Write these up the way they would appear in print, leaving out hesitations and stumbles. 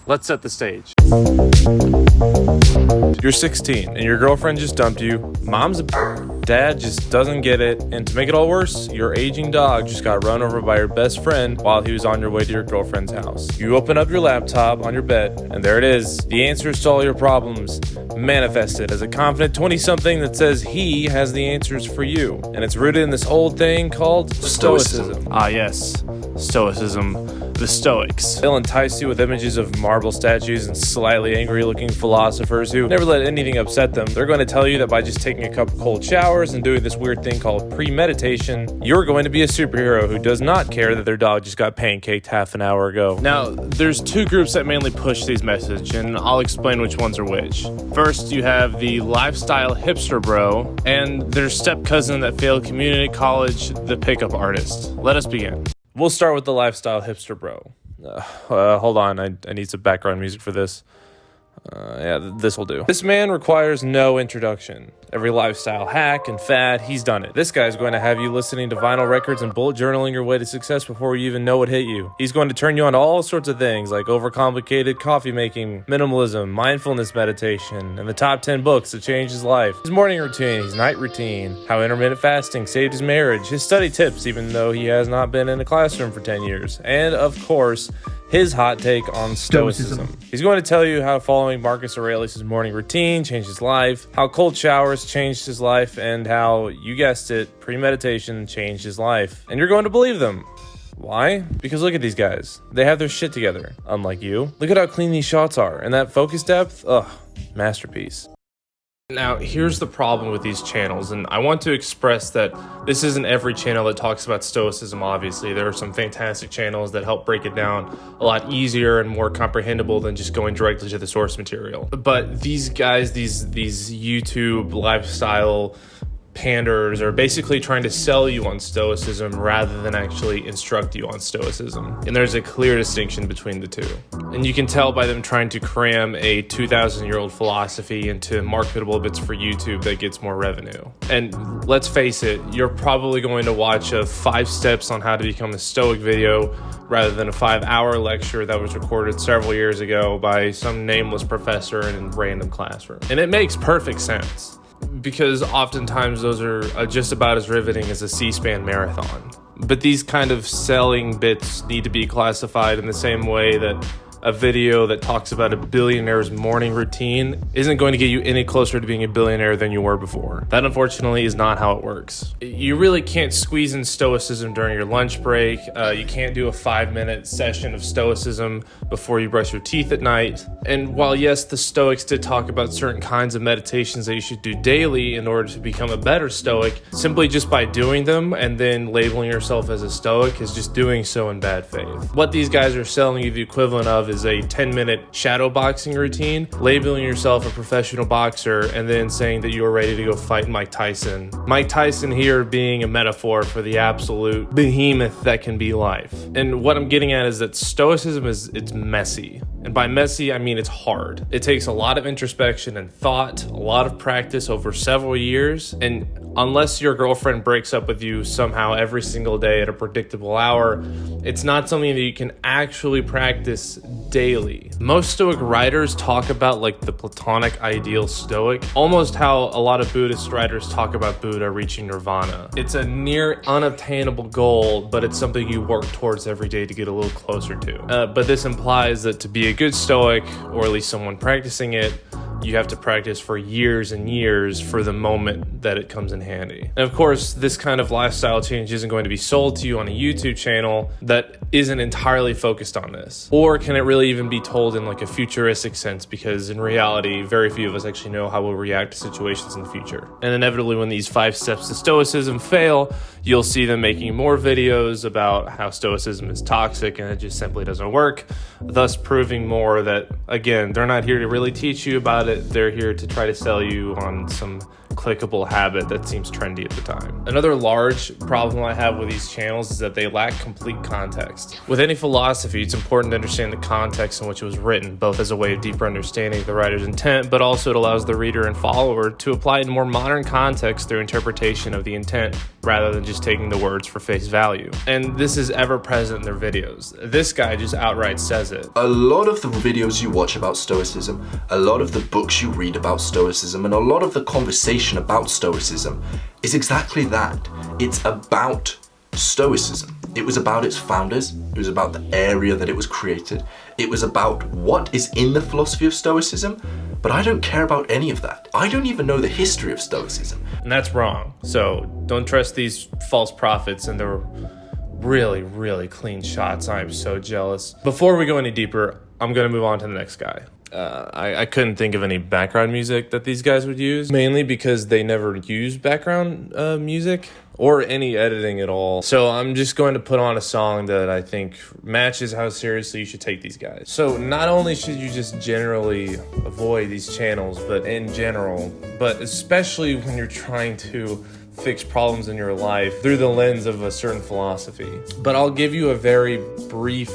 Let's set the stage. You're 16 and your girlfriend just dumped you. Mom's dad just doesn't get it. And to make it all worse, your aging dog just got run over by your best friend while he was on your way to your girlfriend's house. You open up your laptop on your bed and there it is. The answers to all your problems manifested as a confident 20-something that says he has the answers for you. And it's rooted in this old thing called Stoicism. Ah yes, Stoicism. The Stoics. They'll entice you with images of marble statues and slightly angry-looking philosophers who never let anything upset them. They're going to tell you that by just taking a couple cold showers and doing this weird thing called premeditation, you're going to be a superhero who does not care that their dog just got pancaked half an hour ago. Now, there's two groups that mainly push these messages, and I'll explain which ones are which. First, you have the lifestyle hipster bro, and their step cousin that failed community college, the pickup artist. Let us begin. We'll start with the lifestyle hipster bro. Hold on, I need some background music for this. Yeah, this will do. This man requires no introduction. Every lifestyle hack and fad, he's done it. This guy's going to have you listening to vinyl records and bullet journaling your way to success before you even know it hit you. He's going to turn you on to all sorts of things like overcomplicated coffee making, minimalism, mindfulness meditation, and the top 10 books that changed his life. His morning routine, his night routine, how intermittent fasting saved his marriage, his study tips even though he has not been in a classroom for 10 years, and of course, his hot take on Stoicism. He's going to tell you how following Marcus Aurelius' morning routine changed his life, how cold showers changed his life, and how, you guessed it, premeditation changed his life. And you're going to believe them. Why? Because look at these guys. They have their shit together, unlike you. Look at how clean these shots are, and that focus depth, masterpiece. Now, here's the problem with these channels, and I want to express that this isn't every channel that talks about Stoicism, obviously. There are some fantastic channels that help break it down a lot easier and more comprehensible than just going directly to the source material. But these guys, these YouTube lifestyle panders are basically trying to sell you on Stoicism rather than actually instruct you on Stoicism. And there's a clear distinction between the two. And you can tell by them trying to cram a 2,000-year-old philosophy into marketable bits for YouTube that gets more revenue. And let's face it, you're probably going to watch a 5 steps on how to become a Stoic video rather than a 5-hour lecture that was recorded several years ago by some nameless professor in a random classroom. And it makes perfect sense, because oftentimes those are just about as riveting as a C-SPAN marathon. But these kind of selling bits need to be classified in the same way that a video that talks about a billionaire's morning routine isn't going to get you any closer to being a billionaire than you were before. That, unfortunately, is not how it works. You really can't squeeze in Stoicism during your lunch break. You can't do a 5-minute session of Stoicism before you brush your teeth at night. And while, yes, the Stoics did talk about certain kinds of meditations that you should do daily in order to become a better Stoic, simply just by doing them and then labeling yourself as a Stoic is just doing so in bad faith. What these guys are selling you the equivalent of is a 10-minute shadow boxing routine, labeling yourself a professional boxer, and then saying that you are ready to go fight Mike Tyson. Mike Tyson here being a metaphor for the absolute behemoth that can be life. And what I'm getting at is that Stoicism it's messy. And by messy, I mean it's hard. It takes a lot of introspection and thought, a lot of practice over several years, and unless your girlfriend breaks up with you somehow every single day at a predictable hour, it's not something that you can actually practice daily. Most Stoic writers talk about like the Platonic ideal Stoic, almost how a lot of Buddhist writers talk about Buddha reaching nirvana. It's a near unobtainable goal, but it's something you work towards every day to get a little closer to. But this implies that to be a good Stoic, or at least someone practicing it, you have to practice for years and years for the moment that it comes in handy. And of course, this kind of lifestyle change isn't going to be sold to you on a YouTube channel that isn't entirely focused on this. Or can it really even be told in like a futuristic sense? Because in reality, very few of us actually know how we'll react to situations in the future. And inevitably, when these 5 steps to Stoicism fail, you'll see them making more videos about how Stoicism is toxic and it just simply doesn't work, thus proving more that, again, they're not here to really teach you about it. They're here to try to sell you on some clickable habit that seems trendy at the time. Another large problem I have with these channels is that they lack complete context. With any philosophy, it's important to understand the context in which it was written, both as a way of deeper understanding the writer's intent, but also it allows the reader and follower to apply it in more modern context through interpretation of the intent, rather than just taking the words for face value. And this is ever present in their videos. This guy just outright says it. A lot of the videos you watch about Stoicism, a lot of the books you read about Stoicism, and a lot of the conversation about Stoicism is exactly that. It's about Stoicism. It was about its founders. It was about the area that it was created. It was about what is in the philosophy of Stoicism, but I don't care about any of that. I don't even know the history of Stoicism. And that's wrong. So don't trust these false prophets and their really, really clean shots. I am so jealous. Before we go any deeper, I'm going to move on to the next guy. I couldn't think of any background music that these guys would use, mainly because they never use background music or any editing at all. So I'm just going to put on a song that I think matches how seriously you should take these guys. So not only should you just generally avoid these channels, but in general, but especially when you're trying to fix problems in your life through the lens of a certain philosophy. But I'll give you a very brief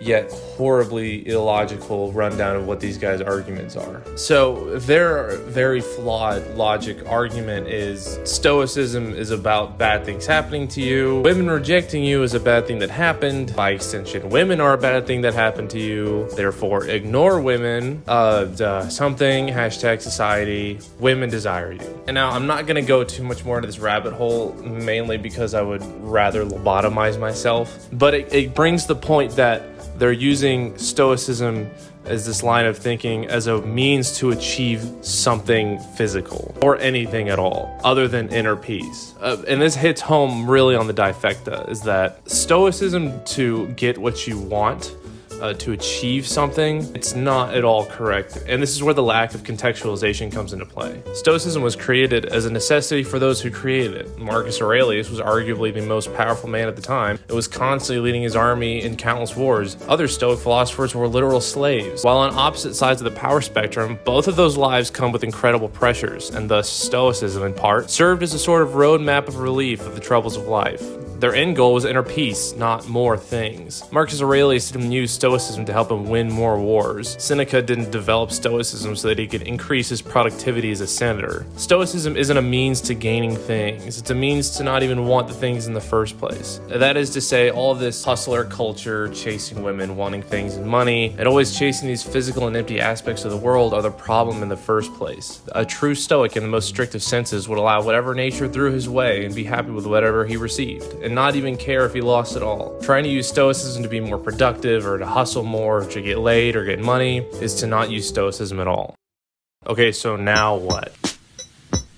yet horribly illogical rundown of what these guys' arguments are. So their very flawed logic argument is Stoicism is about bad things happening to you. Women rejecting you is a bad thing that happened. By extension, women are a bad thing that happened to you. Therefore, ignore women. Something, hashtag society, women desire you. And now I'm not going to go too much more into this rabbit hole, mainly because I would rather lobotomize myself. But it brings the point that they're using Stoicism as this line of thinking as a means to achieve something physical or anything at all other than inner peace. And this hits home really on the difecta, is that Stoicism to get what you want, to achieve something, it's not at all correct. And this is where the lack of contextualization comes into play. Stoicism was created as a necessity for those who created it. Marcus Aurelius was arguably the most powerful man at the time. It was constantly leading his army in countless wars. Other Stoic philosophers were literal slaves. While on opposite sides of the power spectrum, both of those lives come with incredible pressures, and thus Stoicism, in part, served as a sort of roadmap of relief of the troubles of life. Their end goal was inner peace, not more things. Marcus Aurelius didn't use Stoicism to help him win more wars. Seneca didn't develop Stoicism so that he could increase his productivity as a senator. Stoicism isn't a means to gaining things. It's a means to not even want the things in the first place. That is to say, all of this hustler culture, chasing women, wanting things and money, and always chasing these physical and empty aspects of the world are the problem in the first place. A true Stoic in the most strict of senses would allow whatever nature threw his way and be happy with whatever he received, and not even care if he lost it all. Trying to use Stoicism to be more productive or to hustle more or to get laid or get money is to not use Stoicism at all. Okay, so now what?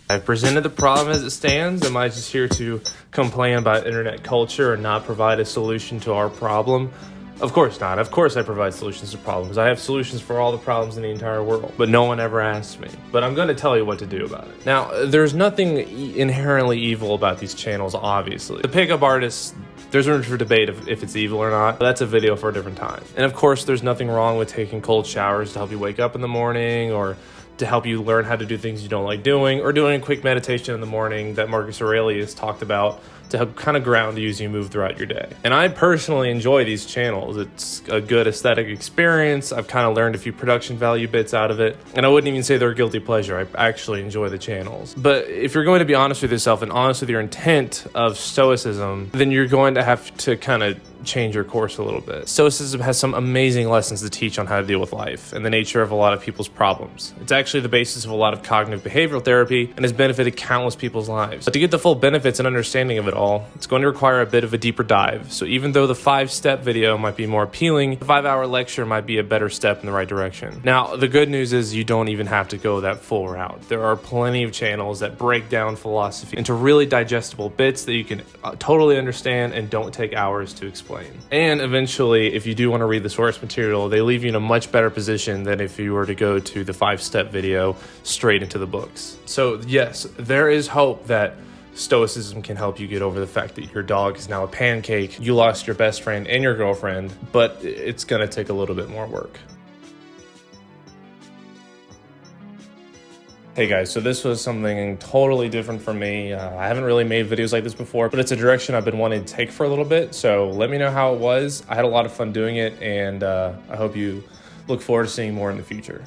I've presented the problem as it stands. Am I just here to complain about internet culture and not provide a solution to our problem? Of course not. Of course I provide solutions to problems. I have solutions for all the problems in the entire world, but no one ever asks me. But I'm going to tell you what to do about it. Now, there's nothing inherently evil about these channels, obviously. The pickup artists, there's room for debate if it's evil or not. That's a video for a different time. And of course, there's nothing wrong with taking cold showers to help you wake up in the morning, or to help you learn how to do things you don't like doing, or doing a quick meditation in the morning that Marcus Aurelius talked about to help kind of ground you as you move throughout your day. And I personally enjoy these channels. It's a good aesthetic experience. I've kind of learned a few production value bits out of it. And I wouldn't even say they're a guilty pleasure. I actually enjoy the channels. But if you're going to be honest with yourself and honest with your intent of Stoicism, then you're going to have to kind of change your course a little bit. Stoicism has some amazing lessons to teach on how to deal with life and the nature of a lot of people's problems. It's actually the basis of a lot of cognitive behavioral therapy and has benefited countless people's lives. But to get the full benefits and understanding of it all, it's going to require a bit of a deeper dive. So even though the 5-step video might be more appealing, the 5-hour lecture might be a better step in the right direction. Now, the good news is you don't even have to go that full route. There are plenty of channels that break down philosophy into really digestible bits that you can totally understand and don't take hours to explain. And eventually, if you do want to read the source material, they leave you in a much better position than if you were to go to the 5-step video straight into the books. So yes, there is hope that Stoicism can help you get over the fact that your dog is now a pancake, you lost your best friend and your girlfriend, but it's going to take a little bit more work. Hey guys, so this was something totally different from me. I haven't really made videos like this before, but it's a direction I've been wanting to take for a little bit. So let me know how it was. I had a lot of fun doing it, and I hope you look forward to seeing more in the future.